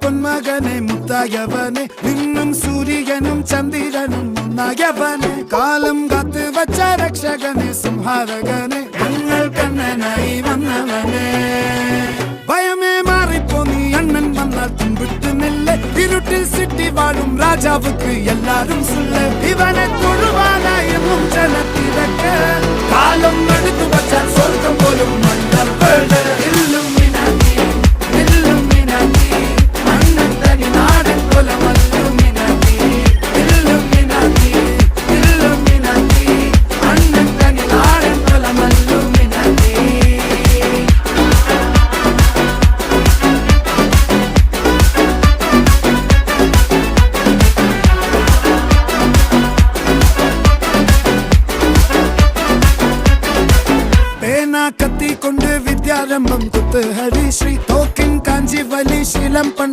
പൊന്മകനെ മുത്തായവനെ നിന്നും സൂര്യനും ചന്ദ്രനും ഒന്നായവനെ കാലം കാത്ത് വച്ച രക്ഷകനെ സംഹാരകനെ ഞങ്ങൾ കണ്ണനായി വന്നവനെ ഭയമേ മാറിപ്പോ നീ അണ്ണൻ വന്നാൽ തുമ്പിട്ട് നെല്ല് ഇരുട്ടിൽ സിറ്റി വാഴും രാജാവുക്ക് എല്ലാരും സുല്ല ഇവനെ തൊഴുവാനായെന്നും ജനത്തിരക്ക് കാലം എടുത്തു വച്ചാൽ സ്വർഗം പോലും മണ്ണൽ വീട് അണ്ണൻ തനി നാടൻ കൊലമല്ലുമിനാത്തി അണ്ണൻ തനി നാടൻ കൊലമല്ലുമിനാത്തി കത്തിക്കൊണ്ട് വിദ്യാരംഭം കുത്ത് ഹരിശ്രീ തോക്കിൻ കാഞ്ചി വലി ശീലം